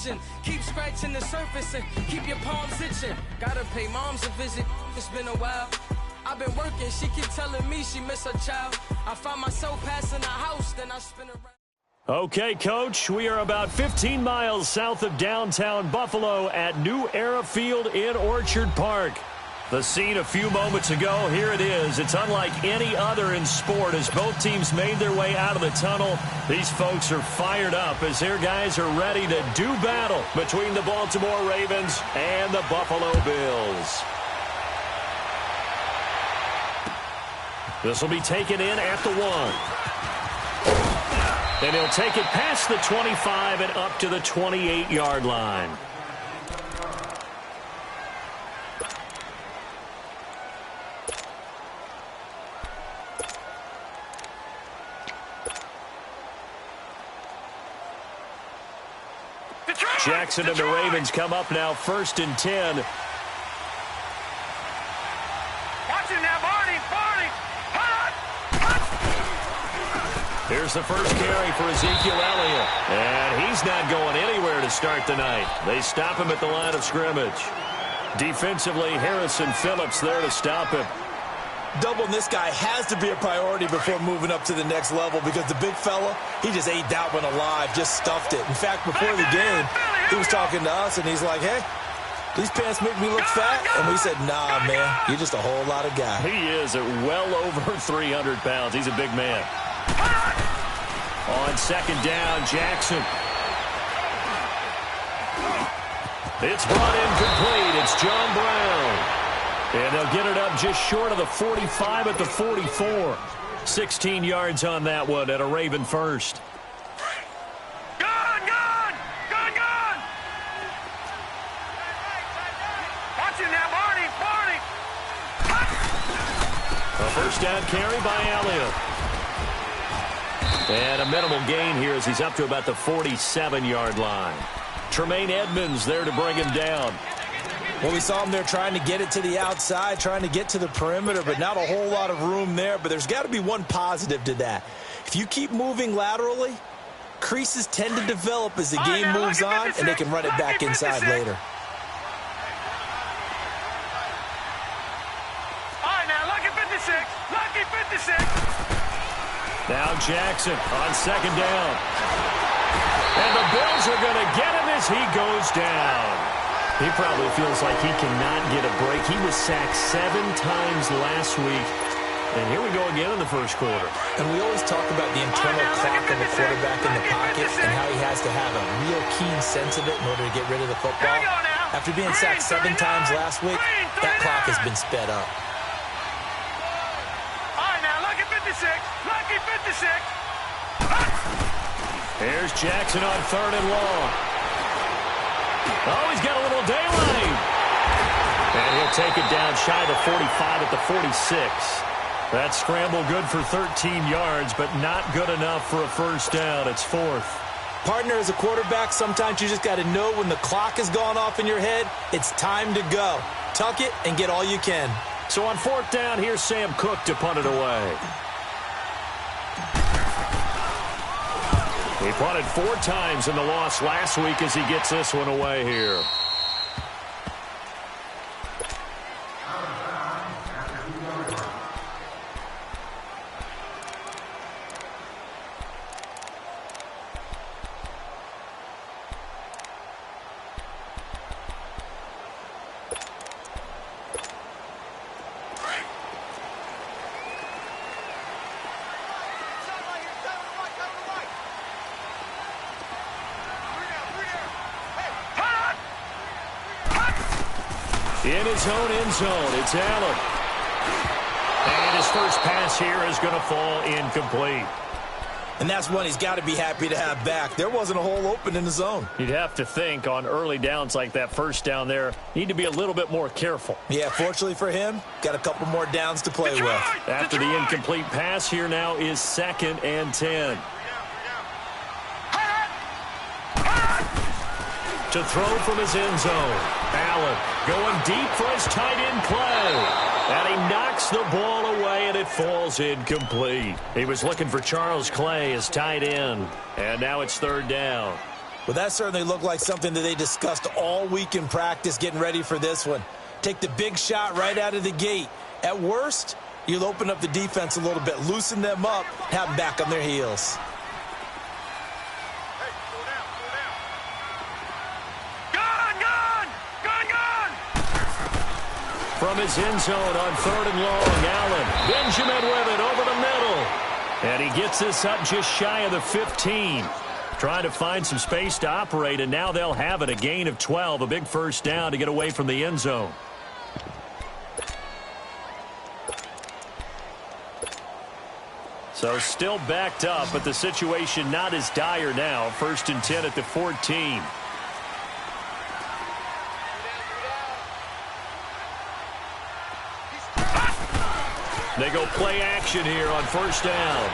vision. Keep scratching the surface and keep your palms itching. Gotta pay moms a visit, it's been a while. I've been working, she keep telling me she miss her child. I find myself passing the house, then I spin around. Okay, Coach, we are about 15 miles south of downtown Buffalo at New Era Field in Orchard Park. The scene a few moments ago, here it is. It's unlike any other in sport as both teams made their way out of the tunnel. These folks are fired up as their guys are ready to do battle between the Baltimore Ravens and the Buffalo Bills. This will be taken in at the 1. And he'll take it past the 25 and up to the 28-yard line. Jackson and the Ravens come up now 1st and 10. Watch it now, Barney. Here's the first carry for Ezekiel Elliott. And he's not going anywhere to start the night. They stop him at the line of scrimmage. Defensively, Harrison Phillips there to stop him. Doubling this guy has to be a priority before moving up to the next level because the big fella, he just ate that one alive, just stuffed it. In fact, before the game, he was talking to us, and he's like, hey, these pants make me look fat. And we said, nah, man, you're just a whole lot of guy. He is at well over 300 pounds. He's a big man. On 2nd down, Jackson. It's brought in complete. It's John Brown. And they'll get it up just short of the 45 at the 44. 16 yards on that one at a Raven first. Gone! Watch it now, Barney. A first down carry by Elliott. And a minimal gain here as he's up to about the 47-yard line. Tremaine Edmonds there to bring him down. Well, we saw him there trying to get it to the outside, trying to get to the perimeter, but not a whole lot of room there. But there's got to be one positive to that. If you keep moving laterally, creases tend to develop as the game moves on, and they can run it back inside later. All right, now, lucky 56. Now Jackson on 2nd down. And the Bills are going to get him as he goes down. He probably feels like he cannot get a break. He was sacked 7 times last week. And here we go again in the first quarter. And we always talk about the internal clock of a quarterback in the pocket and how he has to have a real keen sense of it in order to get rid of the football. After being sacked 7 times last week, that clock has been sped up. All right, now, lucky 56. Here's Jackson on 3rd and long. Oh, he's got a little daylight. And he'll take it down shy of the 45 at the 46. That scramble good for 13 yards, but not good enough for a first down. It's 4th. Partner, as a quarterback, sometimes you just got to know when the clock has gone off in your head, it's time to go. Tuck it and get all you can. So on 4th down, here's Sam Cook to punt it away. He punted 4 times in the loss last week as he gets this one away here. In his own end zone, it's Allen. And his first pass here is going to fall incomplete. And that's one he's got to be happy to have back. There wasn't a hole open in the zone. You'd have to think on early downs like that first down there, need to be a little bit more careful. Yeah, fortunately for him, got a couple more downs to play with. After the incomplete pass, here now is 2nd and 10. To throw from his end zone. Allen going deep for his tight end play. And he knocks the ball away, and it falls incomplete. He was looking for Charles Clay as tight end. And now it's 3rd down. Well, that certainly looked like something that they discussed all week in practice getting ready for this one. Take the big shot right out of the gate. At worst, you'll open up the defense a little bit, loosen them up, have them back on their heels. From his end zone on 3rd and long, Allen. Benjamin with it over the middle. And he gets this up just shy of the 15. Trying to find some space to operate, and now they'll have it. A gain of 12, a big first down to get away from the end zone. So still backed up, but the situation not as dire now. 1st and 10 at the 14. They go play action here on 1st down.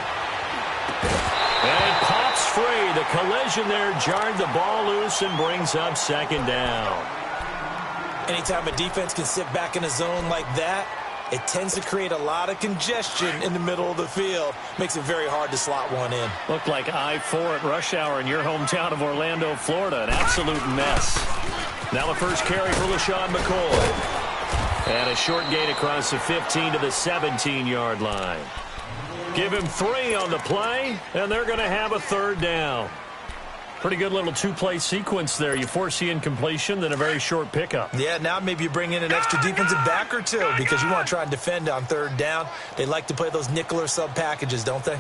And it pops free. The collision there jarred the ball loose and brings up 2nd down. Anytime a defense can sit back in a zone like that, it tends to create a lot of congestion in the middle of the field. Makes it very hard to slot one in. Looked like I-4 at rush hour in your hometown of Orlando, Florida. An absolute mess. Now the first carry for LaShawn McCoy. And a short gain across the 15 to the 17-yard line. Give him 3 on the play, and they're going to have a 3rd down. Pretty good little 2-play sequence there. You force the incompletion, then a very short pickup. Yeah, now maybe you bring in an extra defensive back or two because you want to try and defend on 3rd down. They like to play those nickel or sub packages, don't they?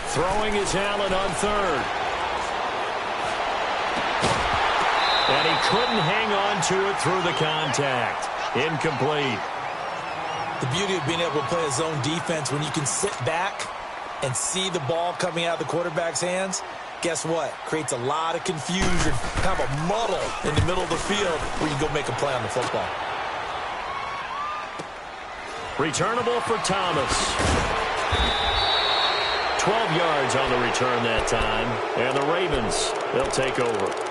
Throwing is Allen on 3rd. And he couldn't hang on to it through the contact. Incomplete. The beauty of being able to play a zone defense when you can sit back and see the ball coming out of the quarterback's hands, guess what? Creates a lot of confusion, kind of a muddle in the middle of the field where you go make a play on the football. Returnable for Thomas. 12 yards on the return that time. And the Ravens, they'll take over.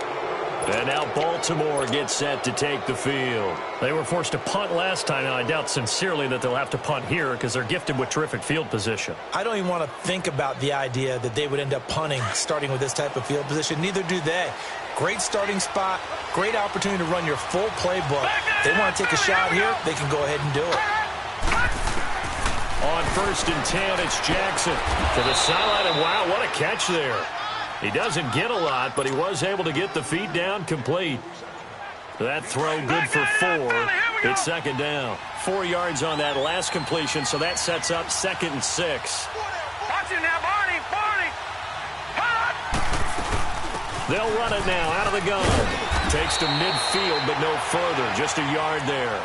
And now Baltimore gets set to take the field. They were forced to punt last time. Now, I doubt sincerely that they'll have to punt here because they're gifted with terrific field position. I don't even want to think about the idea that they would end up punting starting with this type of field position. Neither do they. Great starting spot, great opportunity to run your full playbook. They want to take a shot here, they can go ahead and do it. On 1st and 10, it's Jackson to the sideline, and wow, what a catch there. He doesn't get a lot, but he was able to get the feet down complete. That throw good for 4. It's 2nd down. 4 yards on that last completion, so that sets up 2nd and 6. Watch it now, Barney, Barney. They'll run it now out of the gun. Takes to midfield, but no further. Just a yard there.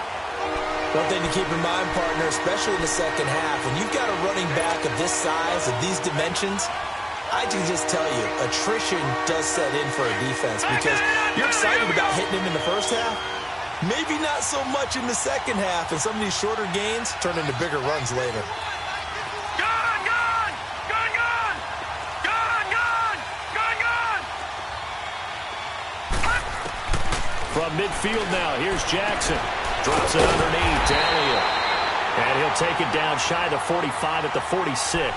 One thing to keep in mind, partner, especially in the second half, when you've got a running back of this size, of these dimensions, I can just tell you, attrition does set in for a defense because you're excited about hitting him in the first half. Maybe not so much in the second half, and some of these shorter gains turn into bigger runs later. Gun, gun! Gun, gun! Gun, gun! Gun, gun! From midfield now, here's Jackson. Drops it underneath to Elliott. And he'll take it down shy of the 45 at the 46.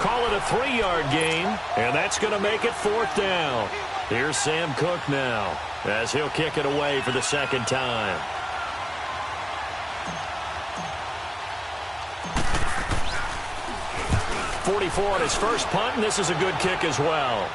Call it a 3-yard gain, and that's going to make it 4th down. Here's Sam Cook now as he'll kick it away for the 2nd time. .44 on his first punt, and this is a good kick as well.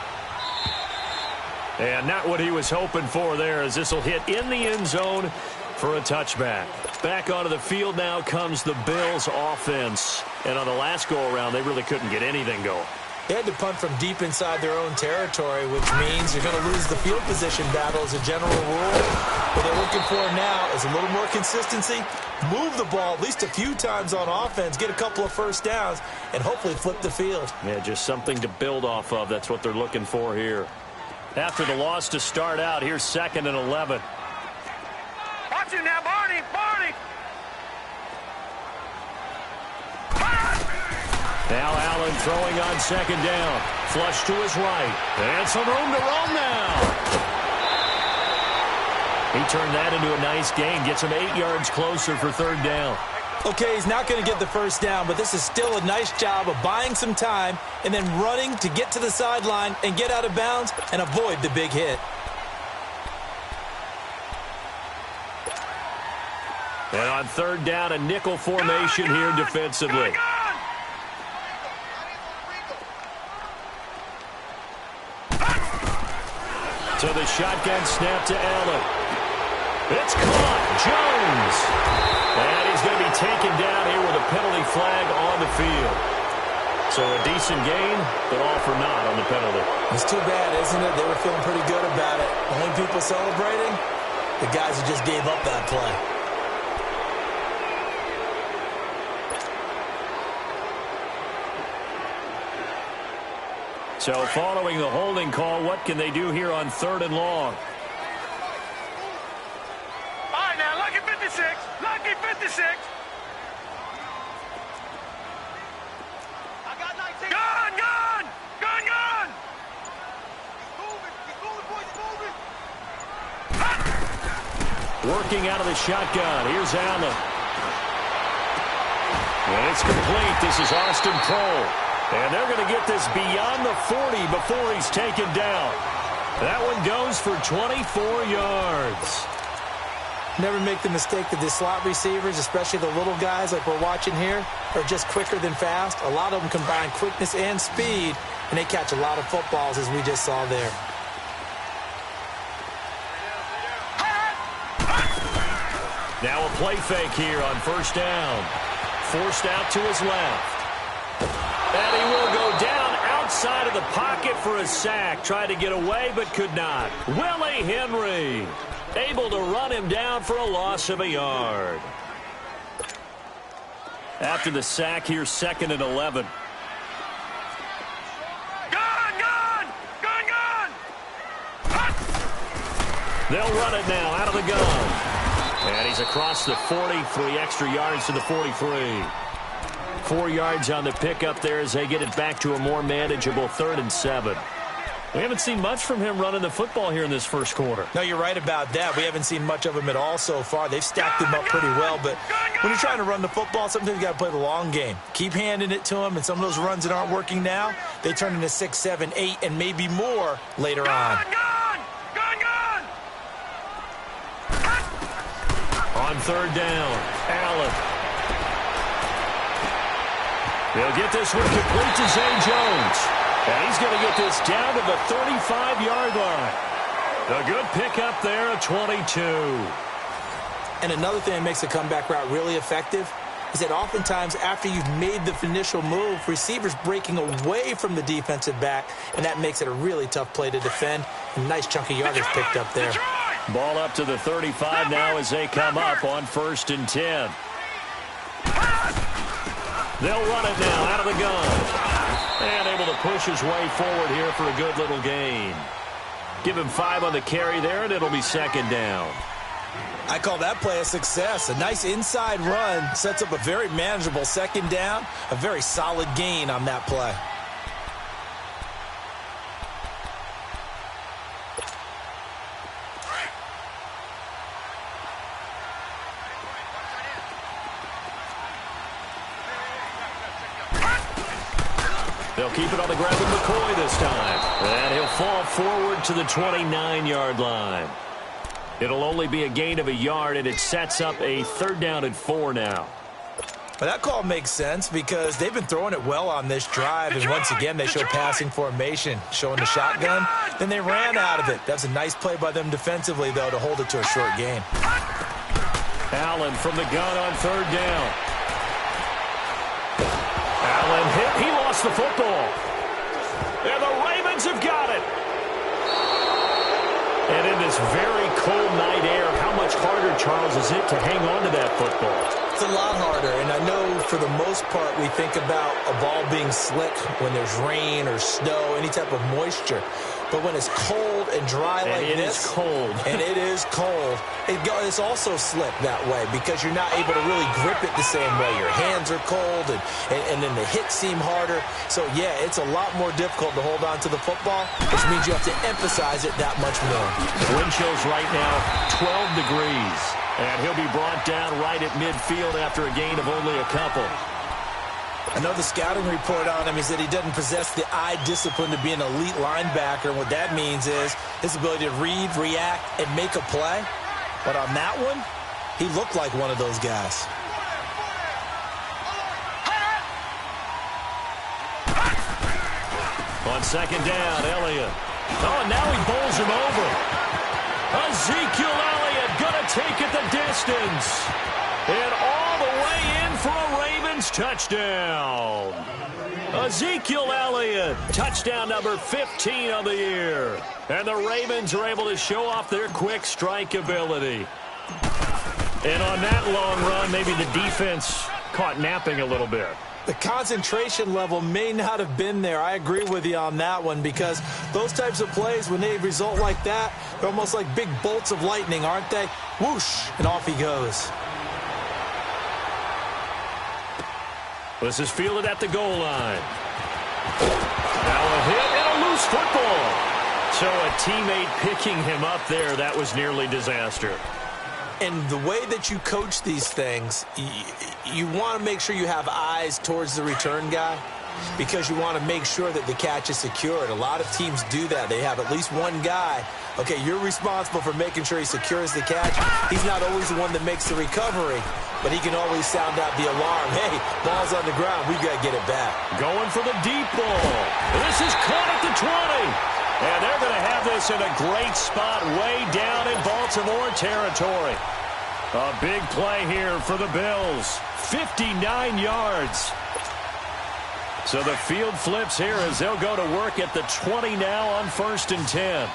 And not what he was hoping for there, as this will hit in the end zone for a touchback. Back onto the field now comes the Bills offense. And on the last go-around, they really couldn't get anything going. They had to punt from deep inside their own territory, which means you're going to lose the field position battle as a general rule. What they're looking for now is a little more consistency, move the ball at least a few times on offense, get a couple of first downs, and hopefully flip the field. Yeah, just something to build off of. That's what they're looking for here. After the loss to start out, here's 2nd and 11. Watch it now, Barney, Barney! Now Allen throwing on 2nd down. Flush to his right. And some room to roam now. He turned that into a nice gain. Gets him 8 yards closer for 3rd down. Okay, he's not going to get the first down, but this is still a nice job of buying some time and then running to get to the sideline and get out of bounds and avoid the big hit. And on third down, a nickel formation here defensively. To the shotgun snap to Allen. It's caught. Jones. And he's going to be taken down here with a penalty flag on the field. So a decent gain, but all for naught on the penalty. It's too bad, isn't it? They were feeling pretty good about it. Only people celebrating, the guys who just gave up that play. So following the holding call, what can they do here on third and long? All right, now, lucky 56. Lucky 56. I got 19. Gun, gun. Gun, gun. He's moving. He's moving, boys. He's moving. Working out of the shotgun. Here's Allen. And it's complete. This is Austin Prohl. And they're going to get this beyond the 40 before he's taken down. That one goes for 24 yards. Never make the mistake that the slot receivers, especially the little guys like we're watching here, are just quicker than fast. A lot of them combine quickness and speed, and they catch a lot of footballs, as we just saw there. Now a play fake here on first down. Forced out to his left. And he will go down outside of the pocket for a sack. Tried to get away, but could not. Willie Henry able to run him down for a loss of a yard. After the sack, here's 2nd and 11. Gun, gun. Gun, gun. They'll run it now out of the gun. And he's across the 40, 3 extra yards to the 43. 4 yards on the pickup there as they get it back to a more manageable 3rd and 7. We haven't seen much from him running the football here in this first quarter. No, you're right about that. We haven't seen much of him at all so far. They've stacked him up pretty well, but when you're trying to run the football, sometimes you got to play the long game. Keep handing it to him, and some of those runs that aren't working now, they turn into 6, 7, 8, and maybe more later on. On third down, Allen. They'll get this one complete to Zay Jones. And he's going to get this down to the 35-yard line. A good pickup there at 22. And another thing that makes the comeback route really effective is that oftentimes after you've made the initial move, receivers breaking away from the defensive back, and that makes it a really tough play to defend. A nice chunk of yardage picked up there. Ball up to the 35 now as they come up on 1st and 10. They'll run it now out of the gun. And able to push his way forward here for a good little gain. Give him 5 on the carry there, and it'll be 2nd down. I call that play a success. A nice inside run sets up a very manageable 2nd down. A very solid gain on that play. They'll keep it on the ground with McCoy this time. And he'll fall forward to the 29-yard line. It'll only be a gain of a yard, and it sets up a 3rd down and 4 now. Well, that call makes sense because they've been throwing it well on this drive, and once again they show passing formation, showing the shotgun. Then they ran out of it. That's a nice play by them defensively, though, to hold it to a short gain. Allen from the gun on 3rd down. Allen hit. He lost the football. And the Ravens have got it. And in this very cold night air, how much harder, Charles, is it to hang on to that football? It's a lot harder, and I know for the most part we think about a ball being slick when there's rain or snow, any type of moisture. But when it's cold and dry like this, it is cold. And it is cold, it's also slick that way because you're not able to really grip it the same way. Your hands are cold, and then the hits seem harder. So, yeah, it's a lot more difficult to hold on to the football, which means you have to emphasize it that much more. Wind chills right now, 12 degrees. And he'll be brought down right at midfield after a gain of only a couple. I know the scouting report on him is that he doesn't possess the eye discipline to be an elite linebacker. What that means is his ability to read, react, and make a play. But on that one, he looked like one of those guys. On second down, Elliott. Oh, now he bowls him over. Ezekiel Elliott going to take it the distance. And all the way in for a Ravens touchdown. Ezekiel Elliott, touchdown number 15 of the year. And the Ravens are able to show off their quick strike ability. And on that long run, maybe the defense caught napping a little bit. The concentration level may not have been there. I agree with you on that one, because those types of plays, when they result like that, they're almost like big bolts of lightning, aren't they? Whoosh, and off he goes. This is fielded at the goal line. Now a hit and a loose football. So a teammate picking him up there, that was nearly disaster. And the way that you coach these things, you want to make sure you have eyes towards the return guy, because you want to make sure that the catch is secured. A lot of teams do that. They have at least one guy. Okay, you're responsible for making sure he secures the catch. He's not always the one that makes the recovery, but he can always sound out the alarm. Hey, ball's on the ground. We got to get it back. Going for the deep ball. This is caught at the 20. And they're going to have this in a great spot way down in Baltimore territory. A big play here for the Bills. 59 yards. So the field flips here as they'll go to work at the 20 now on 1st and 10.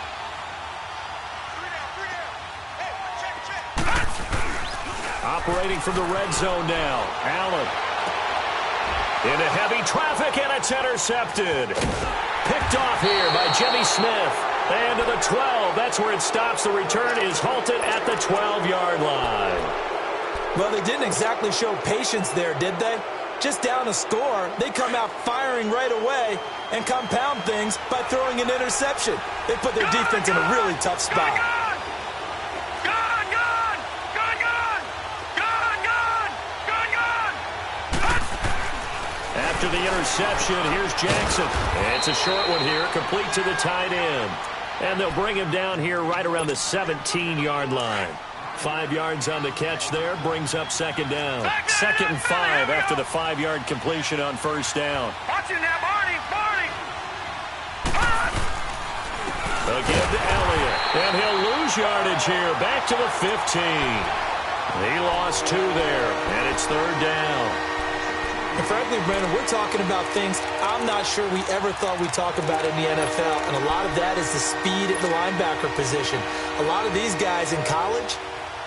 Operating from the red zone now. Allen. Into heavy traffic, and it's intercepted. Picked off here by Jimmy Smith. And to the 12. That's where it stops. The return is halted at the 12-yard line. Well, they didn't exactly show patience there, did they? Just down a score, they come out firing right away and compound things by throwing an interception. They put their defense in a really tough spot. After the interception, here's Jackson. It's a short one here, complete to the tight end. And they'll bring him down here right around the 17-yard line. 5 yards on the catch there, brings up second down. 2nd and 5 after the 5-yard completion on 1st down. Watching that, Barney! They'll give to Elliott, and he'll lose yardage here, back to the 15. He lost 2 there, and it's 3rd down. And frankly, Brandon, we're talking about things I'm not sure we ever thought we'd talk about in the NFL, and a lot of that is the speed at the linebacker position. A lot of these guys in college,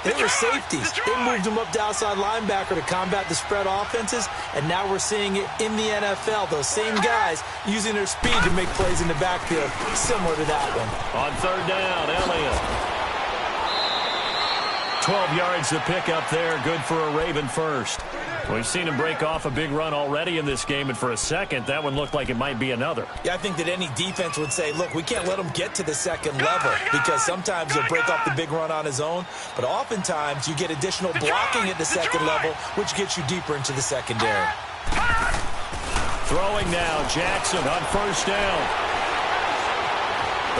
they were safeties. They moved them up to outside linebacker to combat the spread offenses, and now we're seeing it in the NFL. Those same guys using their speed to make plays in the backfield, similar to that one. On 3rd down, Elliott. 12 yards to pick up there, good for a Raven first. We've seen him break off a big run already in this game, and for a second, that one looked like it might be another. Yeah, I think that any defense would say, look, we can't let him get to the second level, because sometimes he'll break off the big run on his own, but oftentimes you get additional blocking at the second level, which gets you deeper into the secondary. Throwing now, Jackson on 1st down.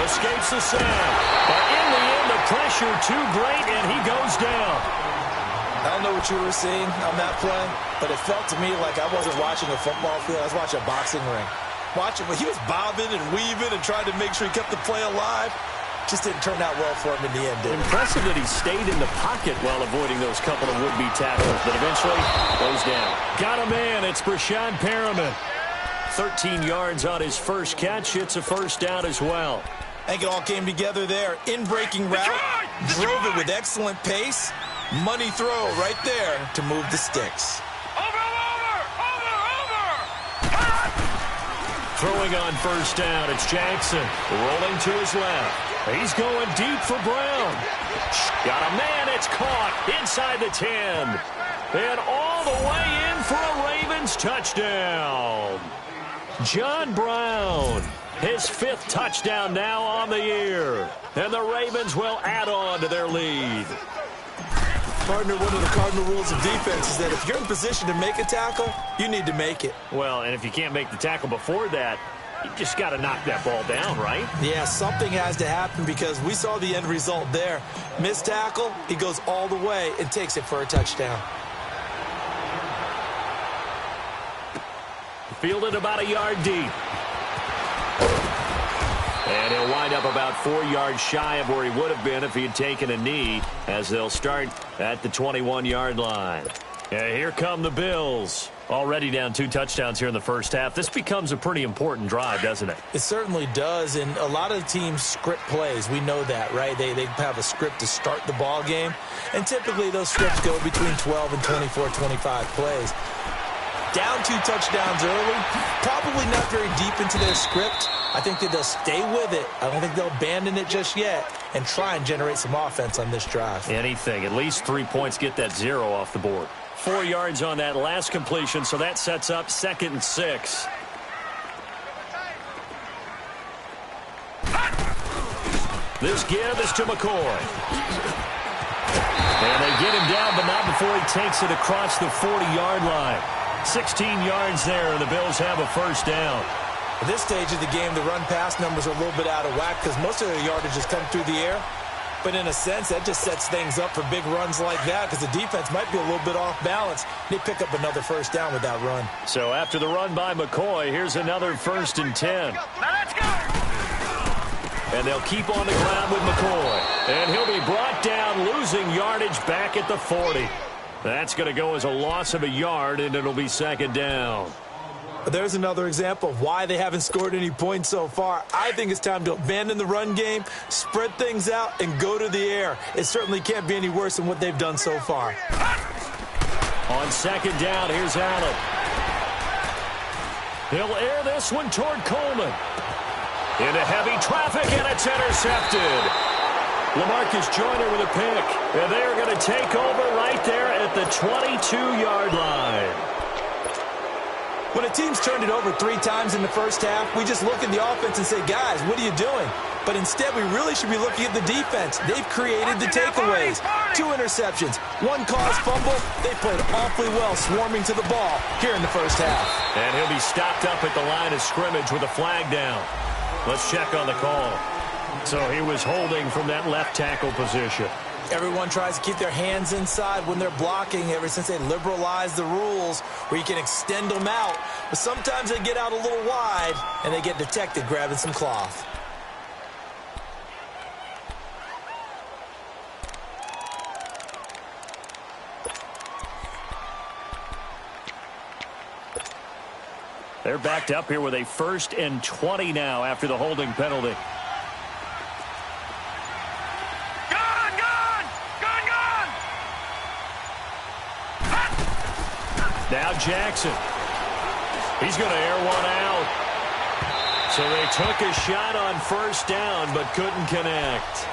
Escapes the sack. But in the end, the pressure too great, and he goes down. I don't know what you were seeing on that play, but it felt to me like I wasn't watching a football field. I was watching a boxing ring. He was bobbing and weaving and trying to make sure he kept the play alive. Just didn't turn out well for him in the end, did it? Impressive that he stayed in the pocket while avoiding those couple of would-be tackles, but eventually goes down. Got a man. It's Brashad Perriman. 13 yards on his first catch. It's a 1st down as well. I think it all came together there. In-breaking route, drove it with excellent pace. Money throw right there to move the sticks. Throwing on 1st down, it's Jackson. Rolling to his left. He's going deep for Brown. Got a man, it's caught inside the 10. And all the way in for a Ravens touchdown. John Brown, his 5th touchdown now on the year. And the Ravens will add on to their lead. Partner, one of the cardinal rules of defense is that if you're in position to make a tackle, you need to make it. Well, and if you can't make the tackle before that, you just got to knock that ball down, right? Yeah, something has to happen because we saw the end result there. Missed tackle, he goes all the way and takes it for a touchdown. Fielded about a yard deep. And he'll wind up about 4 yards shy of where he would have been if he had taken a knee, as they'll start at the 21-yard line. And here come the Bills. Already down 2 touchdowns here in the first half. This becomes a pretty important drive, doesn't it? It certainly does, and a lot of teams script plays. We know that, right? They have a script to start the ball game, and typically those scripts go between 12 and 24, 25 plays. Down 2 touchdowns early, probably not very deep into their script. I think that they'll stay with it. I don't think they'll abandon it just yet and try and generate some offense on this drive. Anything. At least 3 points, get that 0 off the board. 4 yards on that last completion, so that sets up 2nd and 6. This give is to McCoy. And they get him down, but not before he takes it across the 40-yard line. 16 yards there, and the Bills have a first down. At this stage of the game, the run-pass numbers are a little bit out of whack because most of their yardage has come through the air. But in a sense, that just sets things up for big runs like that because the defense might be a little bit off balance. They pick up another first down with that run. So after the run by McCoy, here's another 1st and 10. Now let's go. And they'll keep on the ground with McCoy. And he'll be brought down, losing yardage back at the 40. That's going to go as a loss of a yard, and it'll be 2nd down. There's another example of why they haven't scored any points so far. I think it's time to abandon the run game, spread things out, and go to the air. It certainly can't be any worse than what they've done so far. On 2nd down, here's Allen. He'll air this one toward Coleman. Into heavy traffic, and it's intercepted. LaMarcus Joyner with a pick. And they are going to take over right there at the 22-yard line. When a team's turned it over 3 times in the first half, we just look at the offense and say, guys, what are you doing? But instead, we really should be looking at the defense. They've created the takeaways. 2 interceptions, 1 caused fumble. They played awfully well swarming to the ball here in the first half. And he'll be stopped up at the line of scrimmage with a flag down. Let's check on the call. So he was holding from that left tackle position. Everyone tries to keep their hands inside when they're blocking ever since they liberalized the rules where you can extend them out. But sometimes they get out a little wide and they get detected grabbing some cloth. They're backed up here with a 1st and 20 now after the holding penalty. Now Jackson. He's going to air one out. So they took a shot on 1st down but couldn't connect.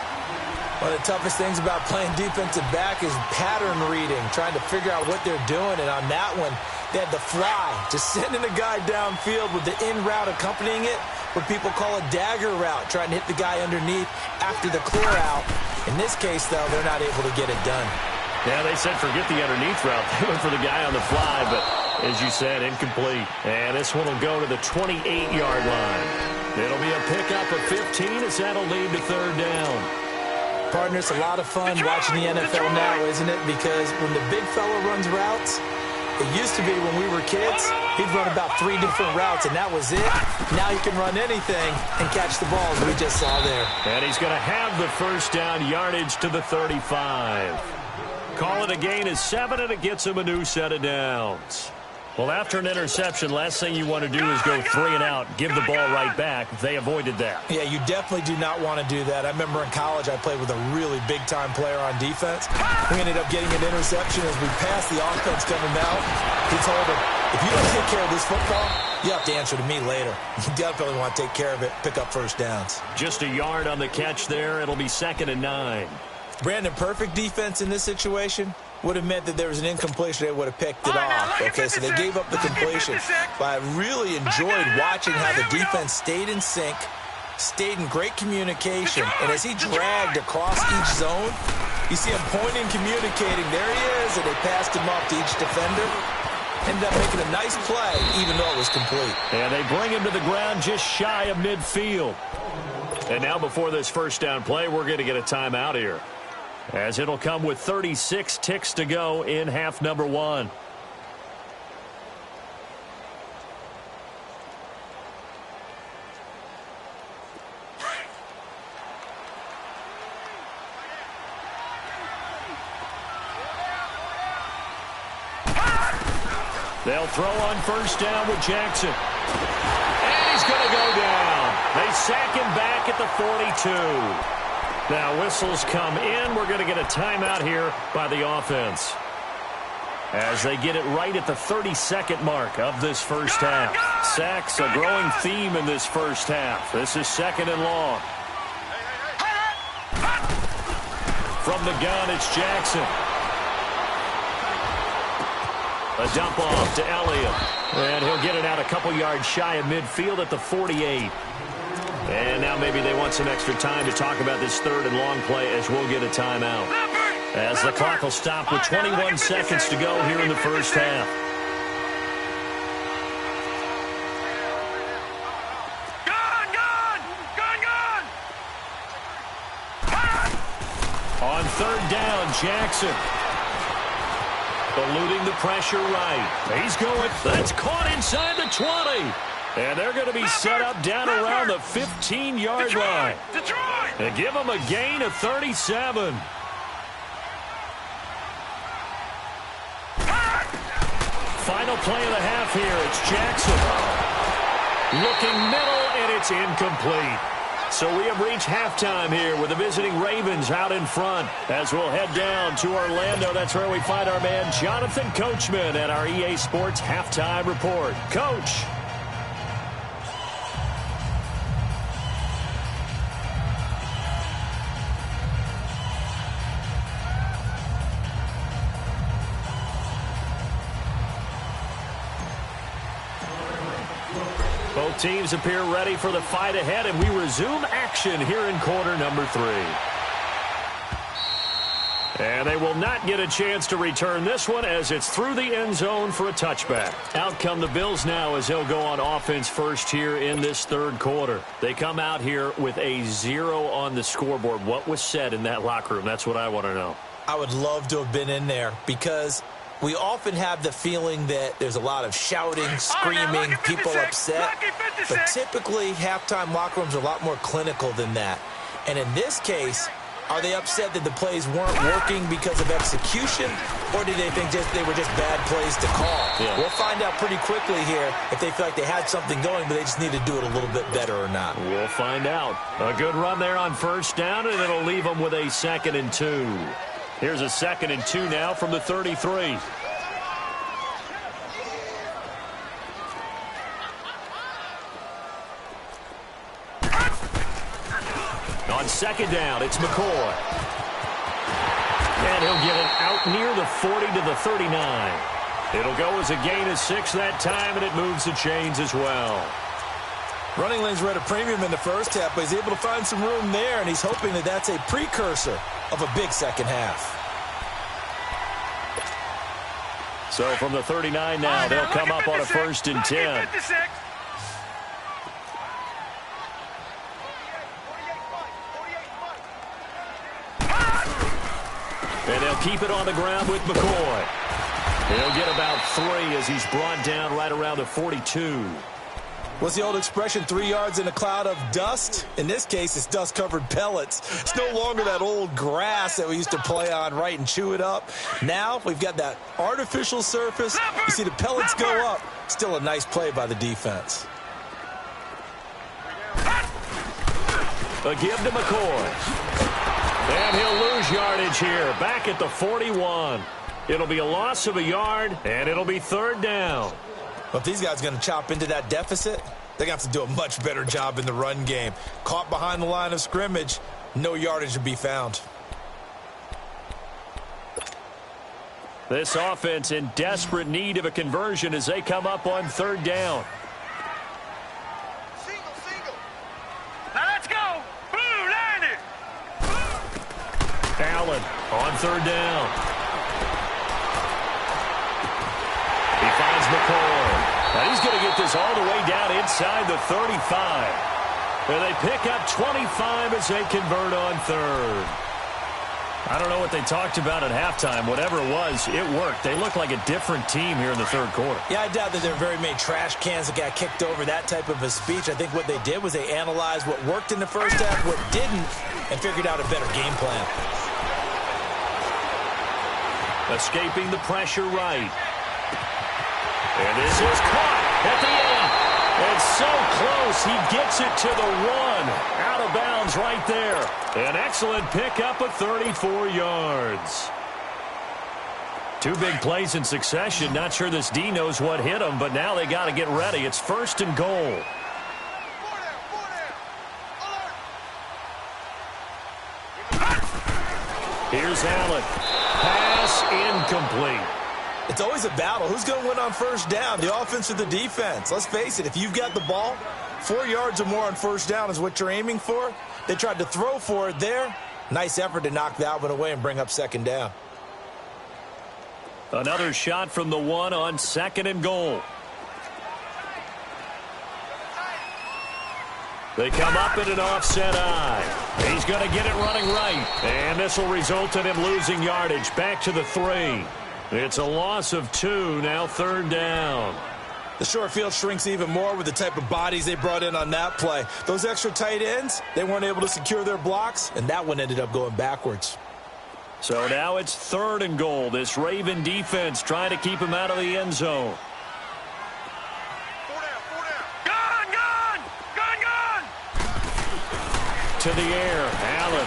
One of the toughest things about playing defensive back is pattern reading, trying to figure out what they're doing. And on that one, they had the fly, just sending a guy downfield with the in route accompanying it, what people call a dagger route, trying to hit the guy underneath after the clear out. In this case, though, they're not able to get it done. Yeah, they said forget the underneath route. They went for the guy on the fly, but as you said, incomplete. And this one will go to the 28-yard line. It'll be a pickup of 15 as that'll lead to 3rd down. Partner, it's a lot of fun watching the NFL now, isn't it? Because when the big fella runs routes, it used to be when we were kids, he'd run about 3 different routes, and that was it. Now he can run anything and catch the balls we just saw there. And he's going to have the 1st down, yardage to the 35. Call it a gain of 7, and it gets him a new set of downs. Well, after an interception, last thing you want to do is go 3 and out, give the ball right back. They avoided that. Yeah, you definitely do not want to do that. I remember in college I played with a really big-time player on defense. We ended up getting an interception as we passed the offense coming out. He told him, if you don't take care of this football, you have to answer to me later. You definitely want to take care of it, pick up 1st downs. Just a yard on the catch there. It'll be 2nd and 9. Brandon, perfect defense in this situation would have meant that there was an incompletion. They would have picked it off. Okay, so they gave up the completion. But I really enjoyed watching how the defense stayed in sync, stayed in great communication, and as he dragged across each zone, you see him pointing, communicating. There he is, and they passed him off to each defender. Ended up making a nice play, even though it was complete. And they bring him to the ground just shy of midfield. And now before this first down play, we're going to get a timeout here, as it'll come with 36 ticks to go in half number 1. They'll throw on first down with Jackson. And he's going to go down. They sack him back at the 42. Now whistles come in. We're going to get a timeout here by the offense, as they get it right at the 32nd mark of this first half. Sacks, a growing theme in this first half. This is 2nd and long. From the gun, it's Jackson. A dump off to Elliott. And he'll get it out a couple yards shy of midfield at the 48. And now maybe they want some extra time to talk about this 3rd and long play, as we'll get a timeout, as the clock will stop with 21 seconds to go here in the first half. On 3rd down, Jackson. Eluding the pressure right. He's going. That's caught inside the 20. And they're going to be set up down around the 15-yard line. And give them a gain of 37. Final play of the half here. It's Jackson. Looking middle, and it's incomplete. So we have reached halftime here with the visiting Ravens out in front, as we'll head down to Orlando. That's where we find our man Jonathan Coachman at our EA Sports Halftime Report. Coach. Both teams appear ready for the fight ahead, and we resume action here in quarter number 3. And they will not get a chance to return this one, as it's through the end zone for a touchback. Out come the Bills now, as they'll go on offense first here in this 3rd quarter. They come out here with a 0 on the scoreboard. What was said in that locker room? That's what I want to know. I would love to have been in there, because we often have the feeling that there's a lot of shouting, screaming, people upset. But typically, halftime locker rooms are a lot more clinical than that. And in this case, are they upset that the plays weren't working because of execution, or do they think they were just bad plays to call? Yeah. We'll find out pretty quickly here if they feel like they had something going, but they just need to do it a little bit better or not. We'll find out. A good run there on first down, and it'll leave them with a 2nd and 2. Here's a 2nd and 2 now from the 33. On 2nd down, it's McCoy. And he'll get it out near the 40 to the 39. It'll go as a gain of 6 that time, and it moves the chains as well. Running lanes were at a premium in the first half, but he's able to find some room there, and he's hoping that that's a precursor of a big second half. So from the 39 now, they'll come up on a 1st and 10. And they'll keep it on the ground with McCoy. He'll get about 3 as he's brought down right around the 42. What's the old expression, 3 yards in a cloud of dust? In this case, it's dust-covered pellets. It's no longer that old grass that we used to play on, right, and chew it up. Now we've got that artificial surface. You see the pellets go up. Still a nice play by the defense. A give to McCoy. And he'll lose yardage here, back at the 41. It'll be a loss of a yard, and it'll be 3rd down. Well, if these guys are going to chop into that deficit, they're going to have to do a much better job in the run game. Caught behind the line of scrimmage, no yardage to be found. This offense in desperate need of a conversion as they come up on 3rd down. Single. On third down. He finds McCoy. And he's going to get this all the way down inside the 35. And they pick up 25 as they convert on third. I don't know what they talked about at halftime. Whatever it was, it worked. They look like a different team here in the third quarter. Yeah, I doubt that there are very many trash cans that got kicked over, that type of a speech. I think what they did was they analyzed what worked in the first half, what didn't, and figured out a better game plan. Escaping the pressure right. And this is caught at the end. It's so close. He gets it to the one. Out of bounds right there. An excellent pickup of 34 yards. Two big plays in succession. Not sure this D knows what hit him, but now they got to get ready. It's first and goal. Here's Allen. Pass incomplete. It's always a battle. Who's going to win on first down, the offense or the defense? Let's face it, if you've got the ball, 4 yards or more on first down is what you're aiming for. They tried to throw for it there. Nice effort to knock that one away and bring up second down. Another shot from the one on second and goal. They come up in an offset eye. He's going to get it running right. And this will result in him losing yardage. Back to the 3. It's a loss of 2, now third down. The short field shrinks even more with the type of bodies they brought in on that play. Those extra tight ends, they weren't able to secure their blocks, and that one ended up going backwards. So now it's third and goal. This Raven defense trying to keep him out of the end zone. Gun! To the air, Allen.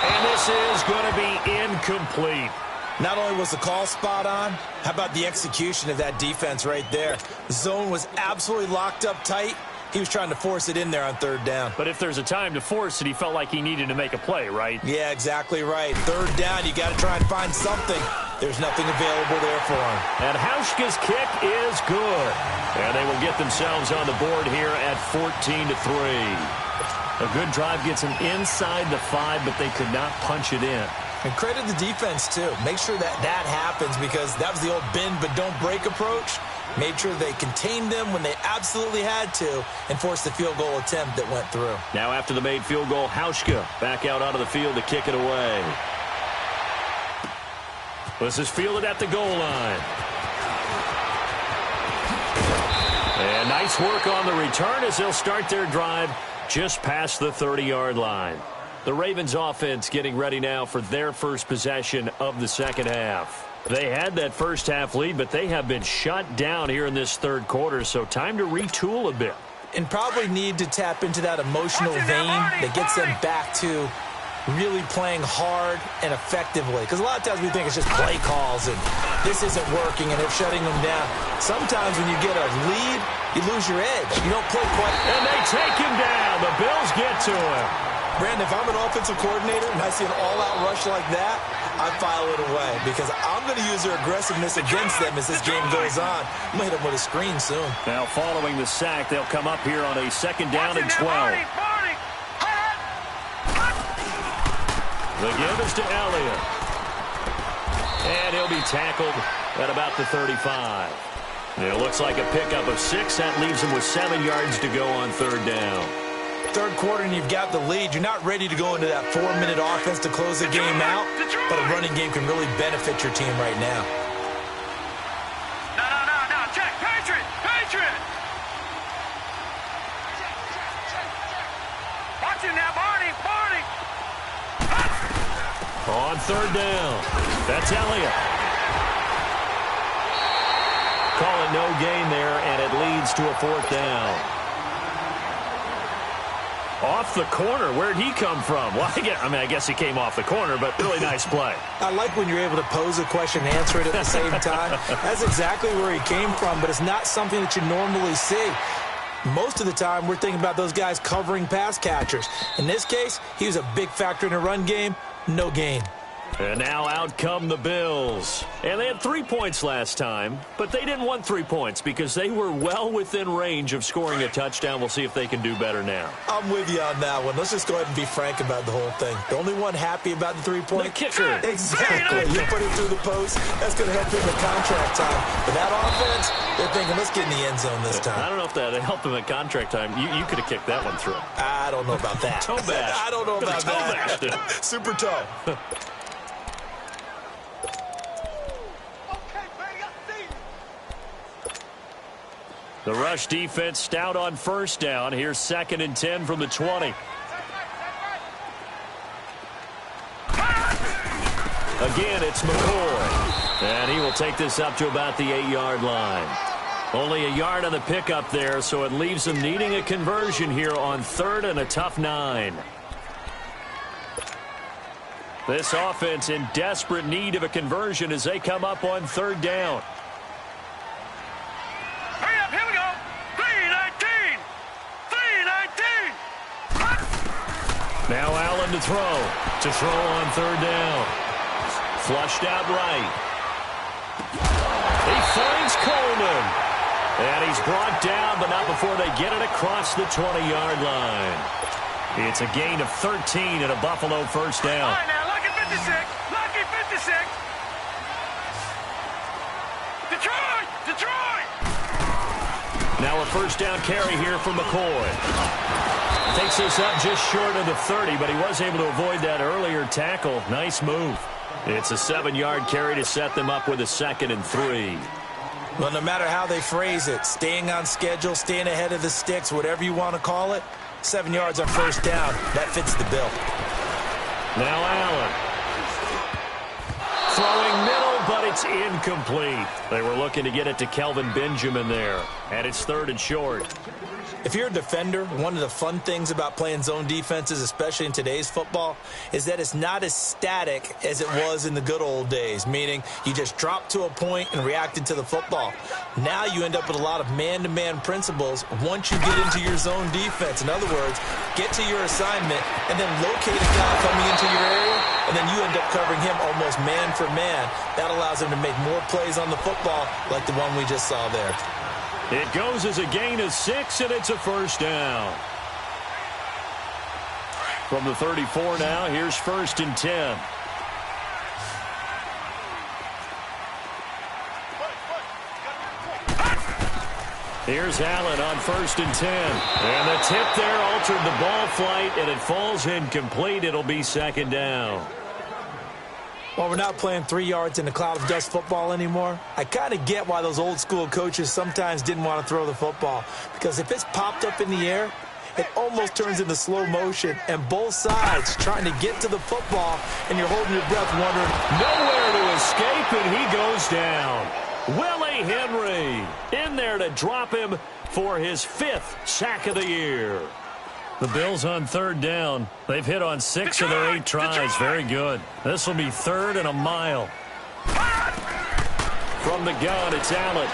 And this is going to be incomplete. Not only was the call spot on, how about the execution of that defense right there? The zone was absolutely locked up tight. He was trying to force it in there on third down. But if there's a time to force it, he felt like he needed to make a play, right? Yeah, exactly right. Third down, you got to try and find something. There's nothing available there for him. And Hauschka's kick is good. And they will get themselves on the board here at 14-3. A good drive gets them inside the 5, but they could not punch it in. And credit the defense, too. Make sure that that happens because that was the old bend but don't break approach. Made sure they contained them when they absolutely had to and forced the field goal attempt that went through. Now after the made field goal, Hauschka back out onto the field to kick it away. This is fielded at the goal line. And nice work on the return as they'll start their drive just past the 30-yard line. The Ravens offense getting ready now for their first possession of the second half. They had that first half lead, but they have been shut down here in this third quarter, so time to retool a bit. And probably need to tap into that emotional vein that gets them back to really playing hard and effectively. Because a lot of times we think it's just play calls and this isn't working and they're shutting them down. Sometimes when you get a lead, you lose your edge. You don't play quite. And they take him down. The Bills get to him. Brandon, if I'm an offensive coordinator and I see an all-out rush like that, I file it away because I'm going to use their aggressiveness against them as this game goes on. I'm going to hit them with a screen soon. Now following the sack, they'll come up here on a second down and 12. The give is to Elliott. And he'll be tackled at about the 35. It looks like a pickup of 6. That leaves him with 7 yards to go on third down. Third quarter and you've got the lead. You're not ready to go into that 4-minute offense to close the game out, but a running game can really benefit your team right now. No, check, Patriot! Watch it now, Barney! On third down, that's Elliott. Call it no gain there, and it leads to a fourth down. Off the corner. Where'd he come from? Well, I guess he came off the corner, but really nice play. I like when you're able to pose a question and answer it at the same time. That's exactly where he came from, but it's not something that you normally see. Most of the time, we're thinking about those guys covering pass catchers. In this case, he was a big factor in the run game. No gain. And now out come the Bills. And they had 3 points last time, but they didn't want 3 points because they were well within range of scoring a touchdown. We'll see if they can do better now. I'm with you on that one. Let's just go ahead and be frank about the whole thing. The only one happy about the 3-point? The kicker. Exactly. You put it through the post. That's going to help him in contract time. But that offense, they're thinking, let's get in the end zone this time. I don't know if that helped him at contract time. You could have kicked that one through. I don't know about that. Toe bash. I don't know about that. Super toe. The rush defense stout on first down. Here's 2nd and 10 from the 20. Again, it's McCoy. And he will take this up to about the 8-yard line. Only a yard on the pickup there, so it leaves them needing a conversion here on 3rd and a tough 9. This offense in desperate need of a conversion as they come up on 3rd down. Hurry up, here we go. 3-19. 3-19. Now Allen to throw. To throw on 3rd down. Flushed out right. He finds Coleman. And he's brought down, but not before they get it across the 20-yard line. It's a gain of 13 and a Buffalo first down. All right, now, lucky 56. Lucky 56. Detroit! Detroit! Now a first down carry here from McCoy. Takes this up just short of the 30, but he was able to avoid that earlier tackle. Nice move. It's a 7-yard carry to set them up with a 2nd and 3. Well, no matter how they phrase it, staying on schedule, staying ahead of the sticks, whatever you want to call it, 7 yards on first down, that fits the bill. Now Allen. Throwing middle, but it's incomplete. They were looking to get it to Kelvin Benjamin there. And it's 3rd and short. If you're a defender, one of the fun things about playing zone defenses, especially in today's football, is that it's not as static as it was in the good old days, meaning you just dropped to a point and reacted to the football. Now you end up with a lot of man-to-man principles once you get into your zone defense. In other words, get to your assignment and then locate a guy coming into your area, and then you end up covering him almost man for man. That allows him to make more plays on the football like the one we just saw there. It goes as a gain of 6, and it's a first down. From the 34 now, here's 1st and 10. Here's Allen on 1st and 10. And the tip there altered the ball flight, and it falls incomplete. It'll be 2nd down. Well, we're not playing 3 yards in a cloud of dust football anymore. I kind of get why those old school coaches sometimes didn't want to throw the football. Because if it's popped up in the air, it almost turns into slow motion. And both sides trying to get to the football, and you're holding your breath wondering. Nowhere to escape, and he goes down. Willie Henry in there to drop him for his 5th sack of the year. The Bills on 3rd down. They've hit on 6 of their 8 tries. Very good. This will be 3rd and a mile. From the gun, it's Allen.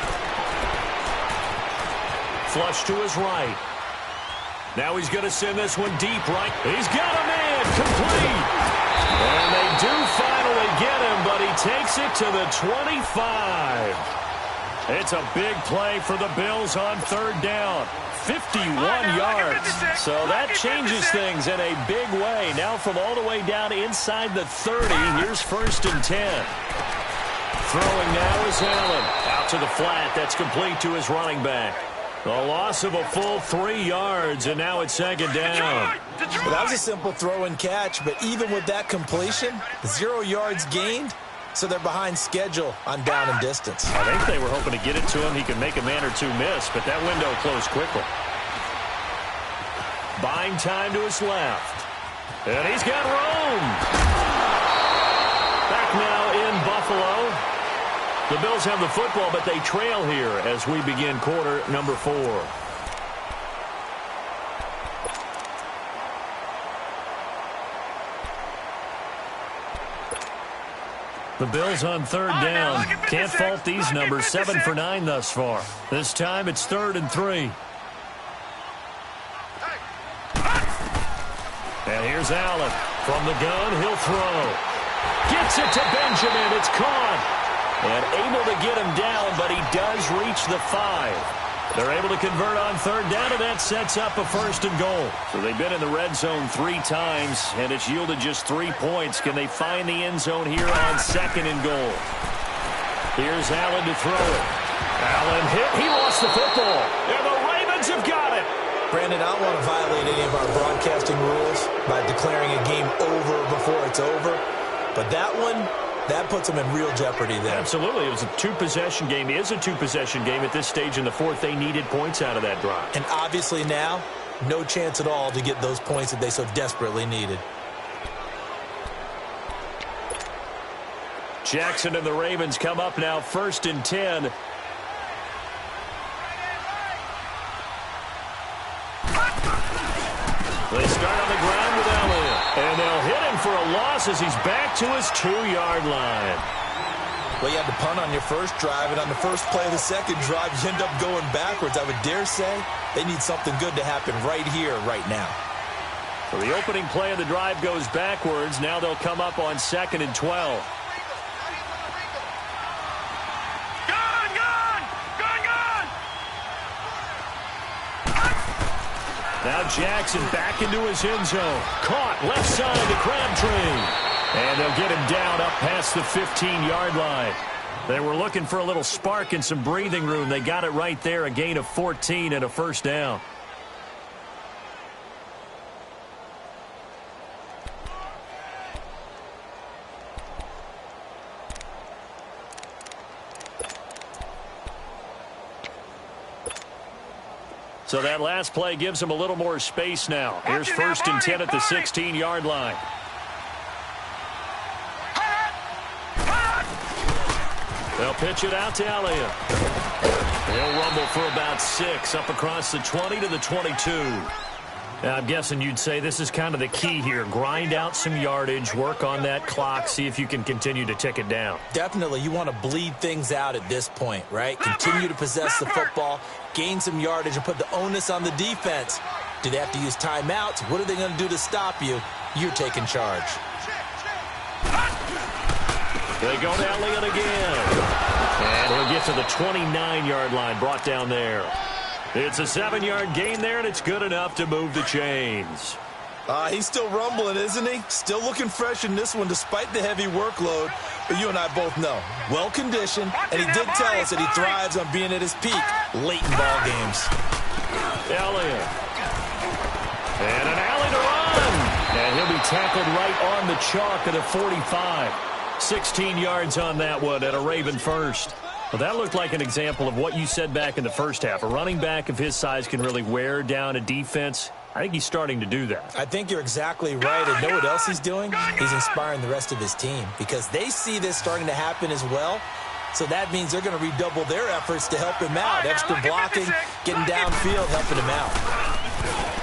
Flush to his right. Now he's going to send this one deep right. He's got a man. Complete. And they do finally get him, but he takes it to the 25. It's a big play for the Bills on 3rd down. 51 yards. So that changes things in a big way. Now from all the way down inside the 30, here's 1st and 10. Throwing now is Allen. Out to the flat. That's complete to his running back. A loss of a full 3 yards, and now it's 2nd down. Well, that was a simple throw and catch, but even with that completion, 0 yards gained, so they're behind schedule on down and distance. I think they were hoping to get it to him. He could make a man or two miss, but that window closed quickly. Buying time to his left. And he's got room. Back now in Buffalo. The Bills have the football, but they trail here as we begin quarter number 4. The Bills on 3rd down. Can't fault these numbers. 7 for 9 thus far. This time it's 3rd and 3. And here's Allen. From the gun, he'll throw. Gets it to Benjamin. It's caught. And able to get him down, but he does reach the 5. They're able to convert on third down, and that sets up a 1st and goal. So they've been in the red zone 3 times, and it's yielded just 3 points. Can they find the end zone here on 2nd and goal? Here's Allen to throw it. Allen hit. He lost the football. And the Ravens have got it. Brandon, I don't want to violate any of our broadcasting rules by declaring a game over before it's over. But that one, that puts them in real jeopardy there. Absolutely. It was a 2-possession game. It is a 2-possession game at this stage in the 4th. They needed points out of that drive. And obviously now, no chance at all to get those points that they so desperately needed. Jackson and the Ravens come up now 1st and 10. They start on the ground with Elliott. And they'll hit him for a loss as he's back to his 2-yard line. Well, you had to punt on your first drive, and on the first play of the second drive, you end up going backwards. I would dare say they need something good to happen right here, right now. So the opening play of the drive goes backwards. Now they'll come up on 2nd and 12. Now Jackson back into his end zone. Caught left side to Crabtree. And they'll get him down up past the 15-yard line. They were looking for a little spark and some breathing room. They got it right there, a gain of 14 and a 1st down. So that last play gives them a little more space now. Here's 1st and 10 at the 16-yard line. They'll pitch it out to Elliott. They'll rumble for about 6 up across the 20 to the 22. Now, I'm guessing you'd say this is kind of the key here. Grind out some yardage, work on that clock, see if you can continue to tick it down. Definitely. You want to bleed things out at this point, right? Continue to possess the football, gain some yardage, and put the onus on the defense. Do they have to use timeouts? What are they going to do to stop you? You're taking charge. They go to Elliott again. And he'll get to the 29-yard line, brought down there. It's a 7-yard gain there, and it's good enough to move the chains. He's still rumbling, isn't he? Still looking fresh in this one despite the heavy workload. But you and I both know, well-conditioned, and he did tell us that he thrives on being at his peak late in ball games. Elliott. And an alley to run. And he'll be tackled right on the chalk at a 45. 16 yards on that one at a Raven 1st. Well, that looked like an example of what you said back in the first half. A running back of his size can really wear down a defense. I think he's starting to do that. I think you're exactly right. And know what else he's doing? He's inspiring the rest of his team because they see this starting to happen as well. So that means they're going to redouble their efforts to help him out. Extra blocking, getting downfield, helping him out.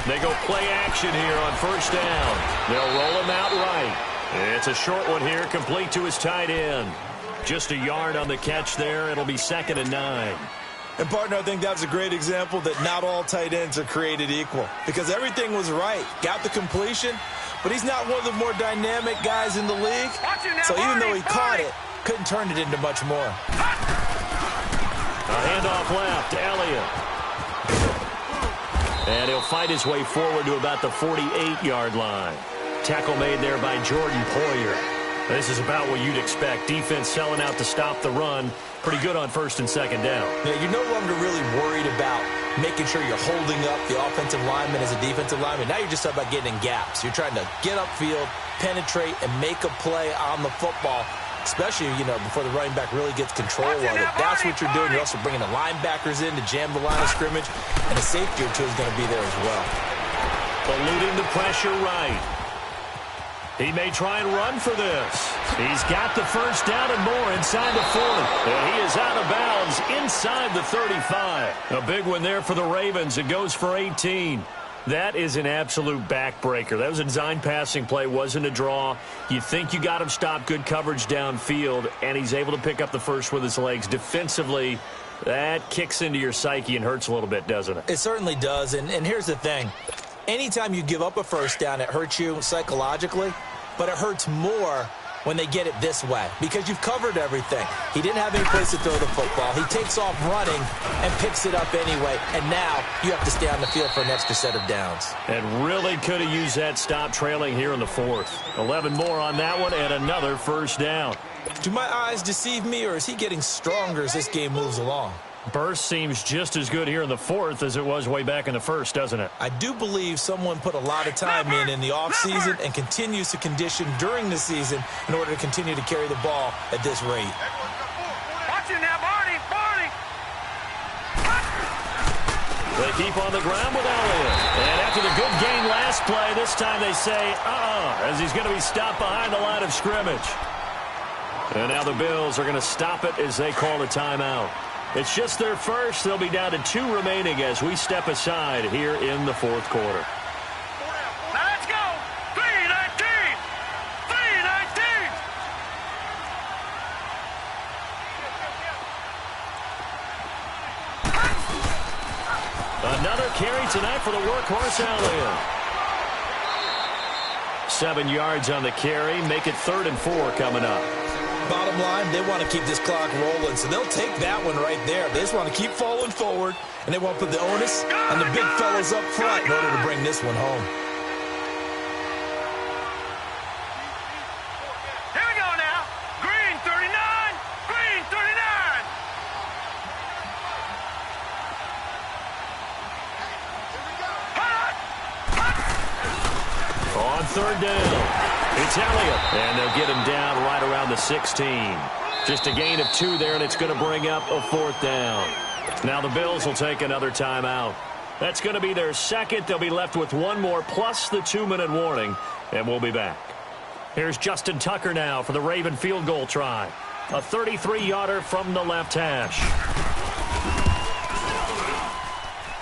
They go play action here on 1st down. They'll roll him out right. It's a short one here, complete to his tight end. Just a yard on the catch there. It'll be 2nd and 9. And, partner, I think that was a great example that not all tight ends are created equal because everything was right. Got the completion, but he's not one of the more dynamic guys in the league. So even though he caught it, couldn't turn it into much more. A handoff left to Elliott. And he'll fight his way forward to about the 48-yard line. Tackle made there by Jordan Poyer. This is about what you'd expect. Defense selling out to stop the run. Pretty good on 1st and 2nd down. Yeah, you're no longer really worried about making sure you're holding up the offensive lineman as a defensive lineman. Now you're just about getting in gaps. You're trying to get upfield, penetrate, and make a play on the football, especially, before the running back really gets control of it. That's what you're doing. You're also bringing the linebackers in to jam the line of scrimmage, and a safety or two is going to be there as well. Eluding the pressure right. He may try and run for this. He's got the 1st down and more inside the 40. And he is out of bounds inside the 35. A big one there for the Ravens. It goes for 18. That is an absolute backbreaker. That was a design passing play, wasn't a draw. You think you got him stopped, good coverage downfield, and he's able to pick up the first with his legs. Defensively, that kicks into your psyche and hurts a little bit, doesn't it? It certainly does, and here's the thing. Anytime you give up a 1st down, it hurts you psychologically, but it hurts more when they get it this way because you've covered everything. He didn't have any place to throw the football. He takes off running and picks it up anyway, and now you have to stay on the field for an extra set of downs. And really could have used that stop trailing here in the fourth. 11 more on that one and another first down. Do my eyes deceive me, or is he getting stronger as this game moves along? Burst seems just as good here in the fourth as it was way back in the first, doesn't it? I do believe someone put a lot of time in the offseason and continues to condition during the season in order to continue to carry the ball at this rate. Watch it now, Barney! Barney! They keep on the ground with Elliott. And after the good gain last play, this time they say, as he's going to be stopped behind the line of scrimmage. And now the Bills are going to stop it as they call a timeout. It's just their first. They'll be down to 2 remaining as we step aside here in the fourth quarter. Now let's go! 3-19! 3-19! Another carry tonight for the workhorse Elliott. 7 yards on the carry. Make it 3rd and 4 coming up. Bottom line, they want to keep this clock rolling, so they'll take that one right there. They just want to keep falling forward, and they want to put the onus on the big fellas up front in order to bring this one home. Here we go now. Green 39! Green 39! On 3rd down. It's Elliott, and they'll get him down right around the 16. Just a gain of 2 there, and it's going to bring up a 4th down. Now the Bills will take another timeout. That's going to be their second. They'll be left with 1 more plus the 2-minute warning, and we'll be back. Here's Justin Tucker now for the Raven field goal try. A 33-yarder from the left hash.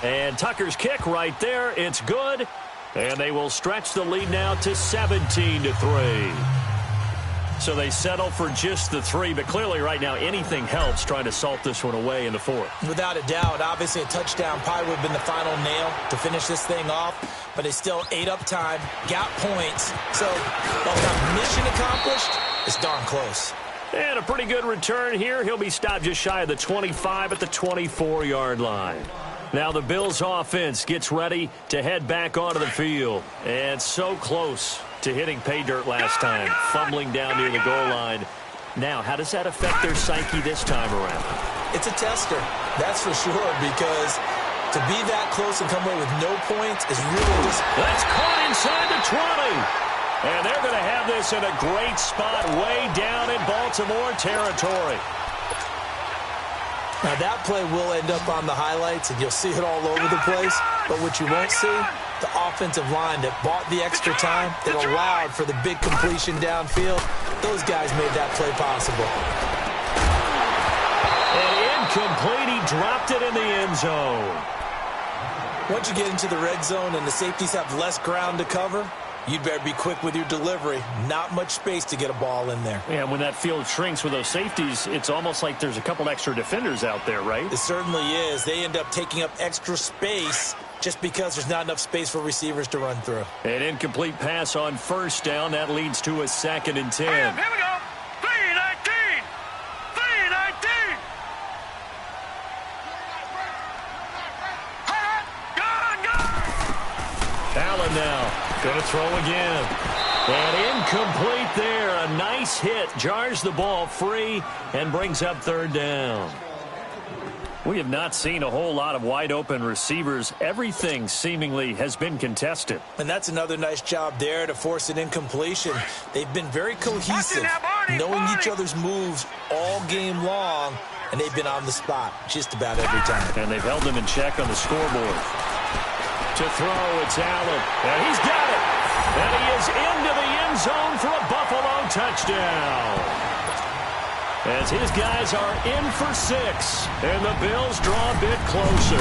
And Tucker's kick right there. It's good. And they will stretch the lead now to 17-3. So they settle for just the 3, but clearly right now anything helps trying to salt this one away in the fourth. Without a doubt, obviously a touchdown probably would have been the final nail to finish this thing off, but they still ate up time, got points. So, while not mission accomplished, it's darn close. And a pretty good return here. He'll be stopped just shy of the 25 at the 24-yard line. Now the Bills offense gets ready to head back onto the field. And so close to hitting pay dirt last time, fumbling down near the goal line. Now, how does that affect their psyche this time around? It's a tester, that's for sure, because to be that close and come away with no points is really just... That's caught inside the 20. And they're going to have this in a great spot way down in Baltimore territory. Now, that play will end up on the highlights, and you'll see it all over the place. But what you won't see, the offensive line that bought the extra time, that allowed for the big completion downfield, those guys made that play possible. And incomplete, he dropped it in the end zone. Once you get into the red zone and the safeties have less ground to cover, you'd better be quick with your delivery. Not much space to get a ball in there. Yeah, when that field shrinks with those safeties, it's almost like there's a couple extra defenders out there, right? It certainly is. They end up taking up extra space just because there's not enough space for receivers to run through. An incomplete pass on first down. That leads to a 2nd and 10. Here we go. 3-19. 3-19. Allen now going to throw again. And incomplete there. A nice hit. Jars the ball free and brings up 3rd down. We have not seen a whole lot of wide-open receivers. Everything seemingly has been contested. And that's another nice job there to force an incompletion. They've been very cohesive, knowing each other's moves all game long, and they've been on the spot just about every time. And they've held them in check on the scoreboard. To throw, it's Allen. And he's got it. And he is into the end zone for a Buffalo touchdown. As his guys are in for 6. And the Bills draw a bit closer.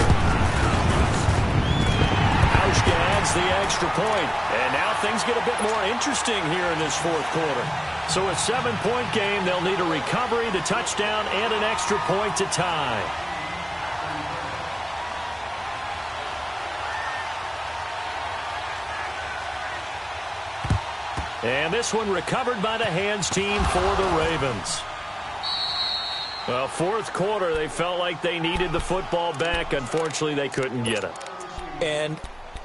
Hauschka adds the extra point. And now things get a bit more interesting here in this fourth quarter. So a 7-point game, they'll need a recovery, the touchdown, and an extra point to tie. And this one recovered by the hands team for the Ravens. Well, fourth quarter, they felt like they needed the football back. Unfortunately, they couldn't get it. And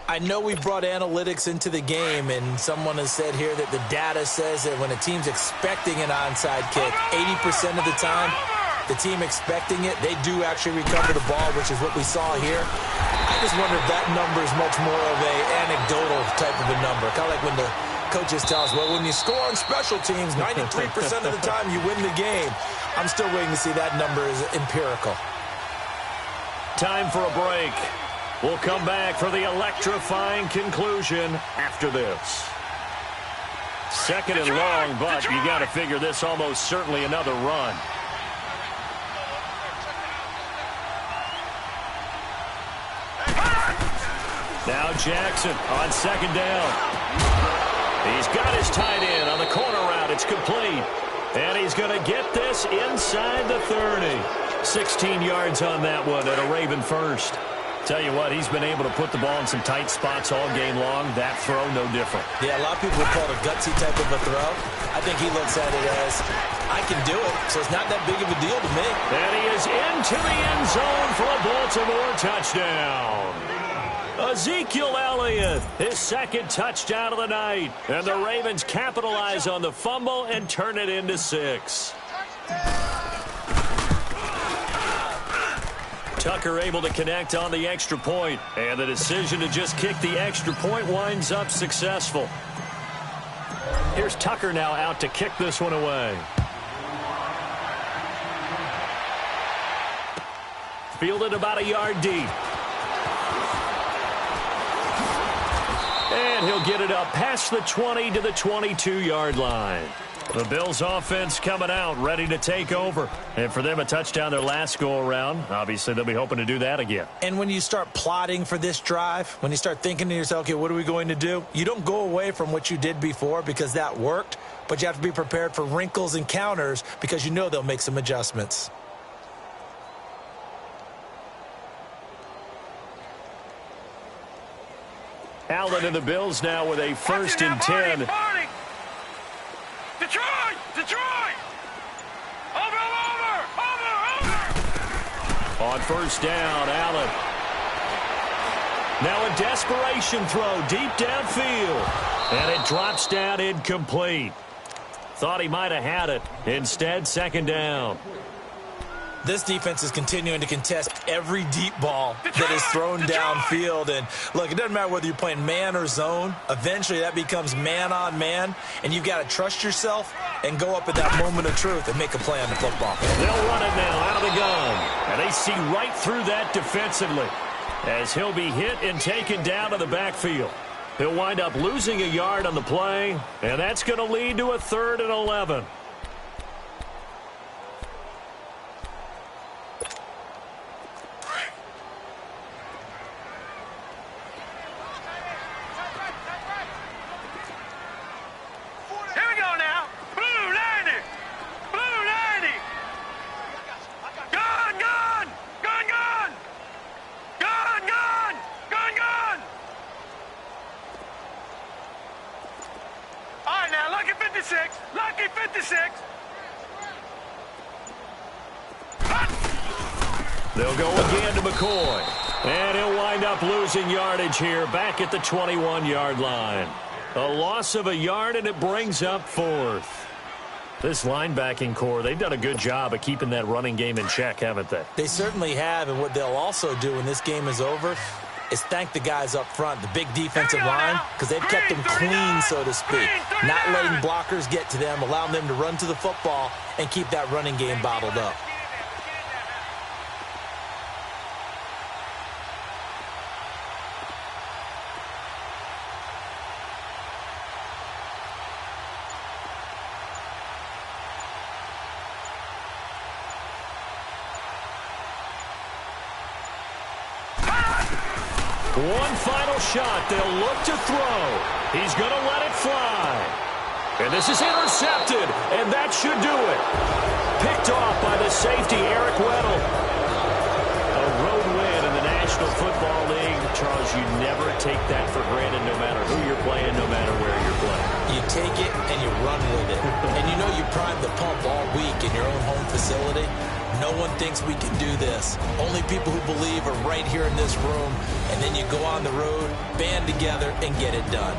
I know we brought analytics into the game, and someone has said here that the data says that when a team's expecting an onside kick, 80% of the time, the team expecting it, they do actually recover the ball, which is what we saw here. I just wonder if that number is much more of a anecdotal type of a number. Kind of like when the coaches tell us, well, when you score on special teams, 93% of the time you win the game. I'm still waiting to see that number is empirical. Time for a break. We'll come back for the electrifying conclusion after this. Second and long, but you got to figure this almost certainly another run. Now Jackson on second down. He's got his tight end on the corner route. It's complete. And he's going to get this inside the 30. 16 yards on that one at a Raven first. Tell you what, he's been able to put the ball in some tight spots all game long. That throw, no different. Yeah, a lot of people would call it a gutsy type of a throw. I think he looks at it as, I can do it, so it's not that big of a deal to me. And he is into the end zone for a Baltimore touchdown. Ezekiel Elliott, his second touchdown of the night. And the Ravens capitalize on the fumble and turn it into 6. Tucker able to connect on the extra point, and the decision to just kick the extra point winds up successful. Here's Tucker now out to kick this one away. Fielded about a yard deep. And he'll get it up past the 20 to the 22-yard line. The Bills offense coming out, ready to take over. And for them, a touchdown their last go-around. Obviously, they'll be hoping to do that again. And when you start plotting for this drive, when you start thinking to yourself, okay, what are we going to do? You don't go away from what you did before because that worked, but you have to be prepared for wrinkles and counters because you know they'll make some adjustments. Allen and the Bills now with a 1st and 10. Detroit! Over! On first down, Allen. Now a desperation throw deep downfield. And it drops down incomplete. Thought he might have had it. Instead, second down. This defense is continuing to contest every deep ball that is thrown downfield. And, look, it doesn't matter whether you're playing man or zone. Eventually, that becomes man-on-man, and you've got to trust yourself and go up at that moment of truth and make a play on the football. They'll run it now out of the gun. And they see right through that defensively as he'll be hit and taken down to the backfield. He'll wind up losing a yard on the play, and that's going to lead to a 3rd and 11. Lucky 56. They'll go again to McCoy. And he'll wind up losing yardage here back at the 21-yard line. A loss of a yard, and it brings up 4th. This linebacking core, they've done a good job of keeping that running game in check, haven't they? They certainly have, and what they'll also do when this game is over is thank the guys up front, the big defensive line, because they've kept them clean, so to speak. Not letting blockers get to them, allowing them to run to the football and keep that running game bottled up. One final shot. They'll look to throw. He's going to let it fly. And this is intercepted, and that should do it. Picked off by the safety, Eric Weddle. A road win in the National Football League. Charles, you never take that for granted no matter who you're playing, no matter where you're playing. You take it and you run with it. And you know you primed the pump all week in your own home facility. No one thinks we can do this. Only people who believe are right here in this room. And then you go on the road, band together, and get it done.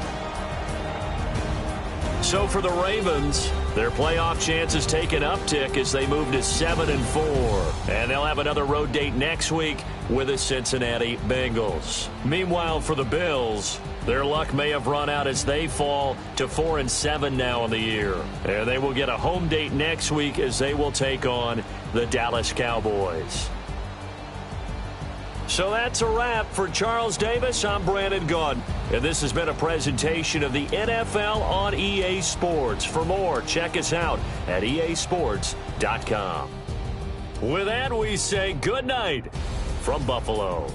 So for the Ravens, their playoff chances take an uptick as they move to 7-4. And they'll have another road date next week with the Cincinnati Bengals. Meanwhile, for the Bills, their luck may have run out as they fall to 4-7 now in the year. And they will get a home date next week as they will take on the Dallas Cowboys. So that's a wrap. For Charles Davis, I'm Brandon Gaudin. And this has been a presentation of the NFL on EA Sports. For more, check us out at easports.com. With that, we say good night from Buffalo.